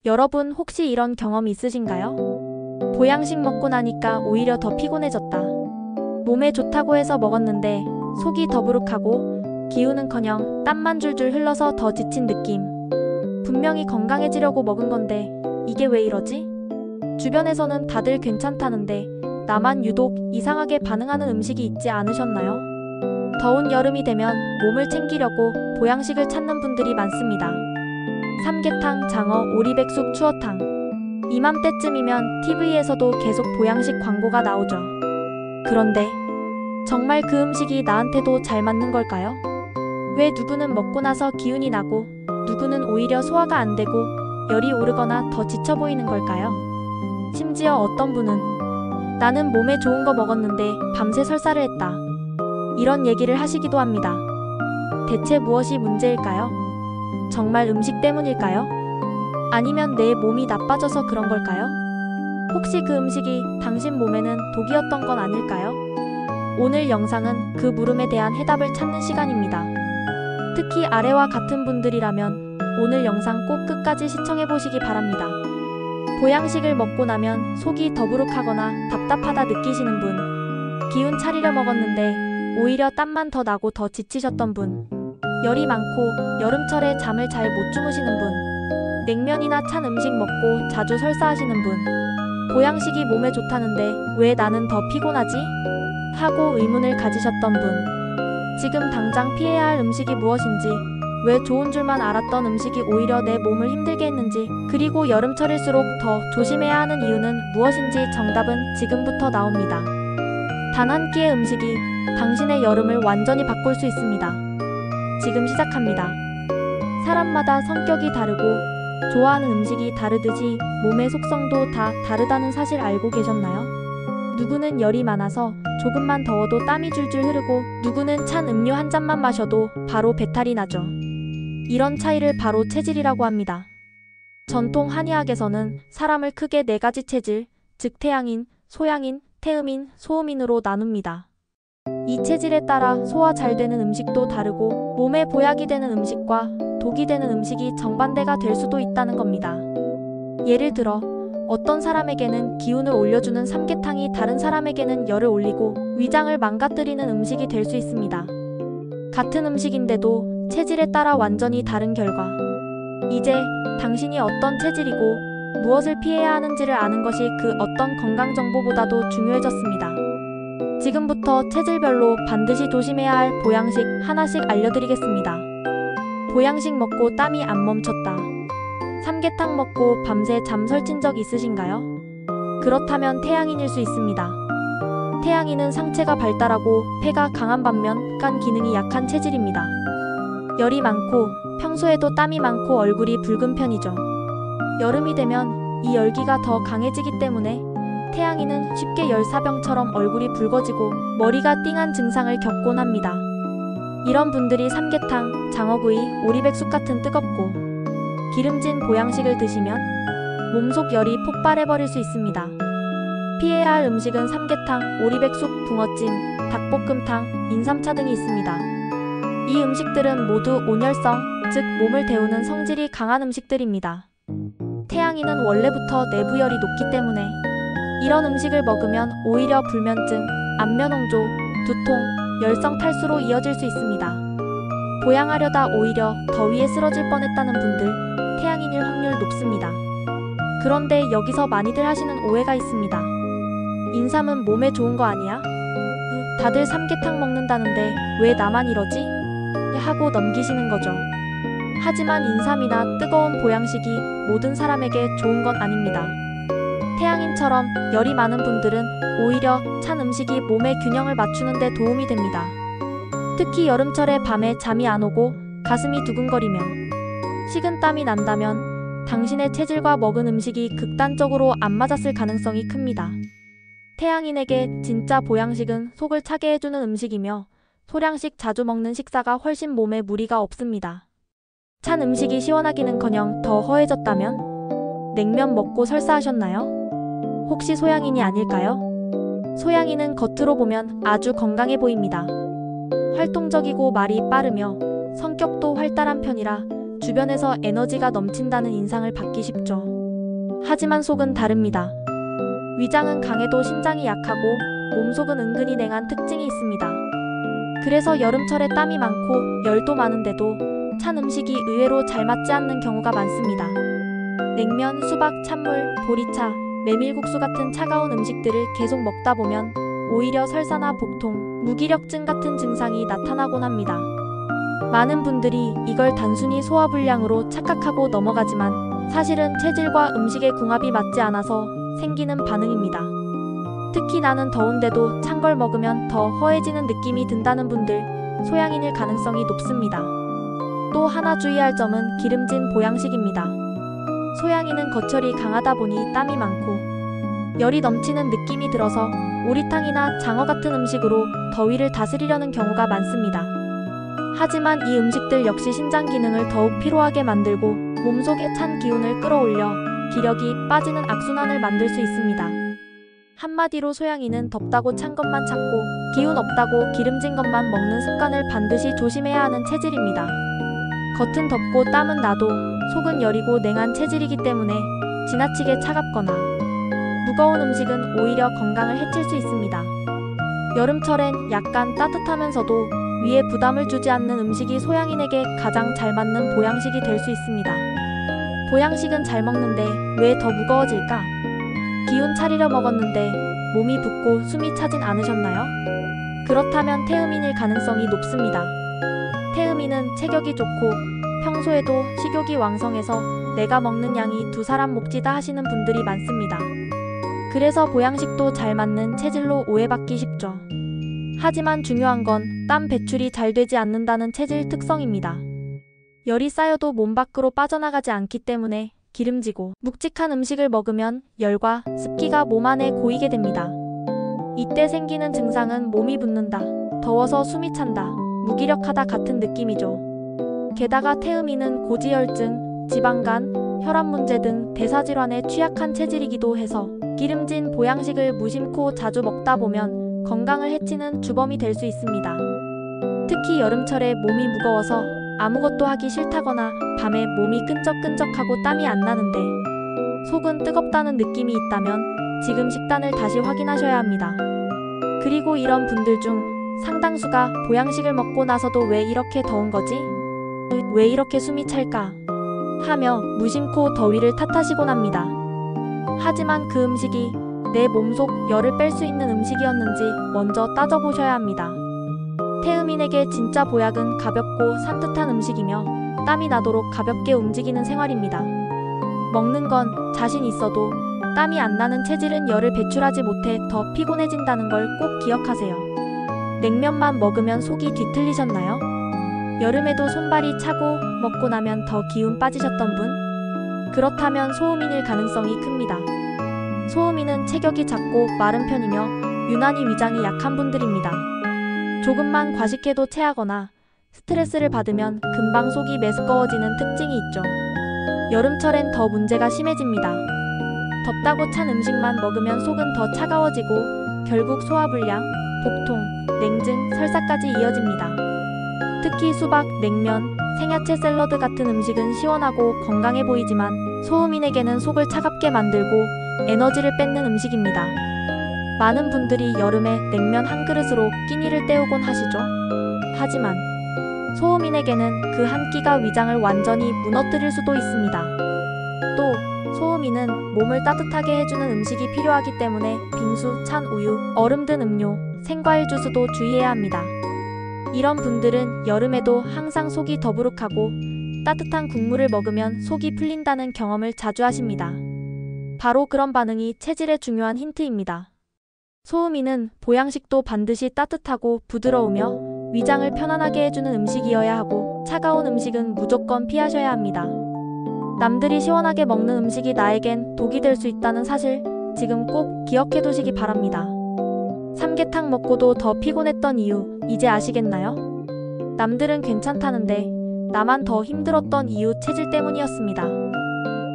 여러분 혹시 이런 경험 있으신가요? 보양식 먹고 나니까 오히려 더 피곤해졌다. 몸에 좋다고 해서 먹었는데 속이 더부룩하고 기운은커녕 땀만 줄줄 흘러서 더 지친 느낌. 분명히 건강해지려고 먹은 건데 이게 왜 이러지? 주변에서는 다들 괜찮다는데 나만 유독 이상하게 반응하는 음식이 있지 않으셨나요? 더운 여름이 되면 몸을 챙기려고 보양식을 찾는 분들이 많습니다. 삼계탕, 장어, 오리백숙, 추어탕. 이맘때쯤이면 TV에서도 계속 보양식 광고가 나오죠. 그런데 정말 그 음식이 나한테도 잘 맞는 걸까요? 왜 누구는 먹고 나서 기운이 나고 누구는 오히려 소화가 안 되고 열이 오르거나 더 지쳐 보이는 걸까요? 심지어 어떤 분은 나는 몸에 좋은 거 먹었는데 밤새 설사를 했다. 이런 얘기를 하시기도 합니다. 대체 무엇이 문제일까요? 정말 음식 때문일까요? 아니면 내 몸이 나빠져서 그런 걸까요? 혹시 그 음식이 당신 몸에는 독이었던 건 아닐까요? 오늘 영상은 그 물음에 대한 해답을 찾는 시간입니다. 특히 아래와 같은 분들이라면 오늘 영상 꼭 끝까지 시청해보시기 바랍니다. 보양식을 먹고 나면 속이 더부룩하거나 답답하다 느끼시는 분, 기운 차리려 먹었는데 오히려 땀만 더 나고 더 지치셨던 분, 열이 많고 여름철에 잠을 잘 못 주무시는 분, 냉면이나 찬 음식 먹고 자주 설사하시는 분, 보양식이 몸에 좋다는데 왜 나는 더 피곤하지? 하고 의문을 가지셨던 분, 지금 당장 피해야 할 음식이 무엇인지, 왜 좋은 줄만 알았던 음식이 오히려 내 몸을 힘들게 했는지, 그리고 여름철일수록 더 조심해야 하는 이유는 무엇인지 정답은 지금부터 나옵니다. 단 한 끼의 음식이 당신의 여름을 완전히 바꿀 수 있습니다. 지금 시작합니다. 사람마다 성격이 다르고 좋아하는 음식이 다르듯이 몸의 속성도 다 다르다는 사실 알고 계셨나요? 누구는 열이 많아서 조금만 더워도 땀이 줄줄 흐르고 누구는 찬 음료 한 잔만 마셔도 바로 배탈이 나죠. 이런 차이를 바로 체질이라고 합니다. 전통 한의학에서는 사람을 크게 4가지 체질, 즉 태양인, 소양인, 태음인, 소음인으로 나눕니다. 이 체질에 따라 소화 잘 되는 음식도 다르고 몸에 보약이 되는 음식과 독이 되는 음식이 정반대가 될 수도 있다는 겁니다. 예를 들어 어떤 사람에게는 기운을 올려주는 삼계탕이 다른 사람에게는 열을 올리고 위장을 망가뜨리는 음식이 될 수 있습니다. 같은 음식인데도 체질에 따라 완전히 다른 결과. 이제 당신이 어떤 체질이고 무엇을 피해야 하는지를 아는 것이 그 어떤 건강 정보보다도 중요해졌습니다. 지금부터 체질별로 반드시 조심해야 할 보양식 하나씩 알려드리겠습니다. 보양식 먹고 땀이 안 멈췄다. 삼계탕 먹고 밤새 잠 설친 적 있으신가요? 그렇다면 태양인일 수 있습니다. 태양인은 상체가 발달하고 폐가 강한 반면 간 기능이 약한 체질입니다. 열이 많고 평소에도 땀이 많고 얼굴이 붉은 편이죠. 여름이 되면 이 열기가 더 강해지기 때문에 태양인은 쉽게 열사병처럼 얼굴이 붉어지고 머리가 띵한 증상을 겪곤 합니다. 이런 분들이 삼계탕, 장어구이, 오리백숙 같은 뜨겁고 기름진 보양식을 드시면 몸속 열이 폭발해버릴 수 있습니다. 피해야 할 음식은 삼계탕, 오리백숙, 붕어찜, 닭볶음탕, 인삼차 등이 있습니다. 이 음식들은 모두 온열성, 즉 몸을 데우는 성질이 강한 음식들입니다. 태양인은 원래부터 내부열이 높기 때문에 이런 음식을 먹으면 오히려 불면증, 안면홍조, 두통, 열성 탈수로 이어질 수 있습니다. 보양하려다 오히려 더위에 쓰러질 뻔했다는 분들, 태양인일 확률 높습니다. 그런데 여기서 많이들 하시는 오해가 있습니다. 인삼은 몸에 좋은 거 아니야? 다들 삼계탕 먹는다는데 왜 나만 이러지? 하고 넘기시는 거죠. 하지만 인삼이나 뜨거운 보양식이 모든 사람에게 좋은 건 아닙니다. 태양인처럼 열이 많은 분들은 오히려 찬 음식이 몸의 균형을 맞추는 데 도움이 됩니다. 특히 여름철에 밤에 잠이 안 오고 가슴이 두근거리며 식은땀이 난다면 당신의 체질과 먹은 음식이 극단적으로 안 맞았을 가능성이 큽니다. 태양인에게 진짜 보양식은 속을 차게 해주는 음식이며 소량씩 자주 먹는 식사가 훨씬 몸에 무리가 없습니다. 찬 음식이 시원하기는커녕 더 허해졌다면? 냉면 먹고 설사하셨나요? 혹시 소양인이 아닐까요? 소양인은 겉으로 보면 아주 건강해 보입니다. 활동적이고 말이 빠르며 성격도 활달한 편이라 주변에서 에너지가 넘친다는 인상을 받기 쉽죠. 하지만 속은 다릅니다. 위장은 강해도 신장이 약하고 몸속은 은근히 냉한 특징이 있습니다. 그래서 여름철에 땀이 많고 열도 많은데도 찬 음식이 의외로 잘 맞지 않는 경우가 많습니다. 냉면, 수박, 찬물, 보리차, 메밀국수 같은 차가운 음식들을 계속 먹다 보면 오히려 설사나 복통, 무기력증 같은 증상이 나타나곤 합니다. 많은 분들이 이걸 단순히 소화불량으로 착각하고 넘어가지만 사실은 체질과 음식의 궁합이 맞지 않아서 생기는 반응입니다. 특히 나는 더운데도 찬 걸 먹으면 더 허해지는 느낌이 든다는 분들, 소양인일 가능성이 높습니다. 또 하나 주의할 점은 기름진 보양식입니다. 소양인은 겉혈이 강하다 보니 땀이 많고 열이 넘치는 느낌이 들어서 오리탕이나 장어 같은 음식으로 더위를 다스리려는 경우가 많습니다. 하지만 이 음식들 역시 신장 기능을 더욱 피로하게 만들고 몸속의 찬 기운을 끌어올려 기력이 빠지는 악순환을 만들 수 있습니다. 한마디로 소양인은 덥다고 찬 것만 찾고 기운 없다고 기름진 것만 먹는 습관을 반드시 조심해야 하는 체질입니다. 겉은 덥고 땀은 나도 속은 여리고 냉한 체질이기 때문에 지나치게 차갑거나 무거운 음식은 오히려 건강을 해칠 수 있습니다. 여름철엔 약간 따뜻하면서도 위에 부담을 주지 않는 음식이 소양인에게 가장 잘 맞는 보양식이 될 수 있습니다. 보양식은 잘 먹는데 왜 더 무거워질까? 기운 차리려 먹었는데 몸이 붓고 숨이 차진 않으셨나요? 그렇다면 태음인일 가능성이 높습니다. 태음인은 체격이 좋고 평소에도 식욕이 왕성해서 내가 먹는 양이 두 사람 몫이다 하시는 분들이 많습니다. 그래서 보양식도 잘 맞는 체질로 오해받기 쉽죠. 하지만 중요한 건 땀 배출이 잘 되지 않는다는 체질 특성입니다. 열이 쌓여도 몸 밖으로 빠져나가지 않기 때문에 기름지고 묵직한 음식을 먹으면 열과 습기가 몸 안에 고이게 됩니다. 이때 생기는 증상은 몸이 붓는다, 더워서 숨이 찬다, 무기력하다 같은 느낌이죠. 게다가 태음인은 고지혈증, 지방간, 혈압 문제 등 대사질환에 취약한 체질이기도 해서 기름진 보양식을 무심코 자주 먹다 보면 건강을 해치는 주범이 될 수 있습니다. 특히 여름철에 몸이 무거워서 아무것도 하기 싫다거나 밤에 몸이 끈적끈적하고 땀이 안 나는데 속은 뜨겁다는 느낌이 있다면 지금 식단을 다시 확인하셔야 합니다. 그리고 이런 분들 중 상당수가 보양식을 먹고 나서도 왜 이렇게 더운 거지? 왜 이렇게 숨이 찰까? 하며 무심코 더위를 탓하시곤 합니다. 하지만 그 음식이 내 몸속 열을 뺄 수 있는 음식이었는지 먼저 따져보셔야 합니다. 태음인에게 진짜 보약은 가볍고 산뜻한 음식이며 땀이 나도록 가볍게 움직이는 생활입니다. 먹는 건 자신 있어도 땀이 안 나는 체질은 열을 배출하지 못해 더 피곤해진다는 걸 꼭 기억하세요. 냉면만 먹으면 속이 뒤틀리셨나요? 여름에도 손발이 차고 먹고 나면 더 기운 빠지셨던 분? 그렇다면 소음인일 가능성이 큽니다. 소음인은 체격이 작고 마른 편이며 유난히 위장이 약한 분들입니다. 조금만 과식해도 체하거나 스트레스를 받으면 금방 속이 메스꺼워지는 특징이 있죠. 여름철엔 더 문제가 심해집니다. 덥다고 찬 음식만 먹으면 속은 더 차가워지고 결국 소화불량, 복통, 냉증, 설사까지 이어집니다. 특히 수박, 냉면, 생야채 샐러드 같은 음식은 시원하고 건강해 보이지만 소음인에게는 속을 차갑게 만들고 에너지를 뺏는 음식입니다. 많은 분들이 여름에 냉면 한 그릇으로 끼니를 때우곤 하시죠. 하지만 소음인에게는 그 한 끼가 위장을 완전히 무너뜨릴 수도 있습니다. 또 소음인은 몸을 따뜻하게 해주는 음식이 필요하기 때문에 빙수, 찬 우유, 얼음 든 음료, 생과일 주스도 주의해야 합니다. 이런 분들은 여름에도 항상 속이 더부룩하고 따뜻한 국물을 먹으면 속이 풀린다는 경험을 자주 하십니다. 바로 그런 반응이 체질의 중요한 힌트입니다. 소음인은 보양식도 반드시 따뜻하고 부드러우며 위장을 편안하게 해주는 음식이어야 하고 차가운 음식은 무조건 피하셔야 합니다. 남들이 시원하게 먹는 음식이 나에겐 독이 될 수 있다는 사실 지금 꼭 기억해 두시기 바랍니다. 삼계탕 먹고도 더 피곤했던 이유 이제 아시겠나요? 남들은 괜찮다는데 나만 더 힘들었던 이유 체질 때문이었습니다.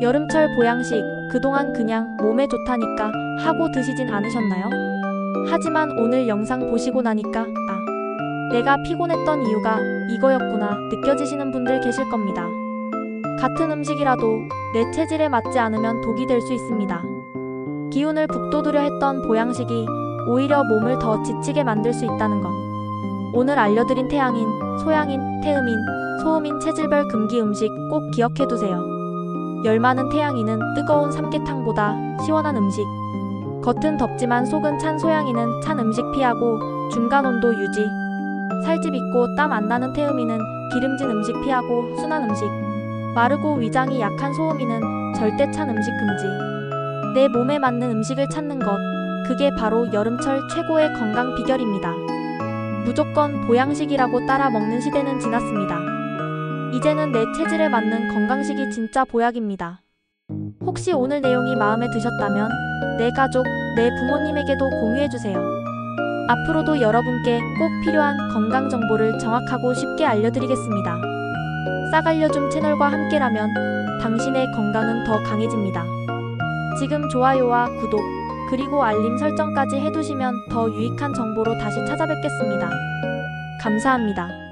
여름철 보양식 그동안 그냥 몸에 좋다니까 하고 드시진 않으셨나요? 하지만 오늘 영상 보시고 나니까 내가 피곤했던 이유가 이거였구나 느껴지시는 분들 계실 겁니다. 같은 음식이라도 내 체질에 맞지 않으면 독이 될 수 있습니다. 기운을 북돋우려 했던 보양식이 오히려 몸을 더 지치게 만들 수 있다는 것. 오늘 알려드린 태양인, 소양인, 태음인, 소음인 체질별 금기 음식 꼭 기억해두세요. 열 많은 태양인은 뜨거운 삼계탕보다 시원한 음식, 겉은 덥지만 속은 찬 소양인은 찬 음식 피하고 중간 온도 유지, 살집 있고 땀 안 나는 태음인은 기름진 음식 피하고 순한 음식, 마르고 위장이 약한 소음인은 절대 찬 음식 금지. 내 몸에 맞는 음식을 찾는 것, 그게 바로 여름철 최고의 건강 비결입니다. 무조건 보양식이라고 따라 먹는 시대는 지났습니다. 이제는 내 체질에 맞는 건강식이 진짜 보약입니다. 혹시 오늘 내용이 마음에 드셨다면 내 가족, 내 부모님에게도 공유해주세요. 앞으로도 여러분께 꼭 필요한 건강 정보를 정확하고 쉽게 알려드리겠습니다. 싹알려줌 채널과 함께라면 당신의 건강은 더 강해집니다. 지금 좋아요와 구독, 그리고 알림 설정까지 해두시면 더 유익한 정보로 다시 찾아뵙겠습니다. 감사합니다.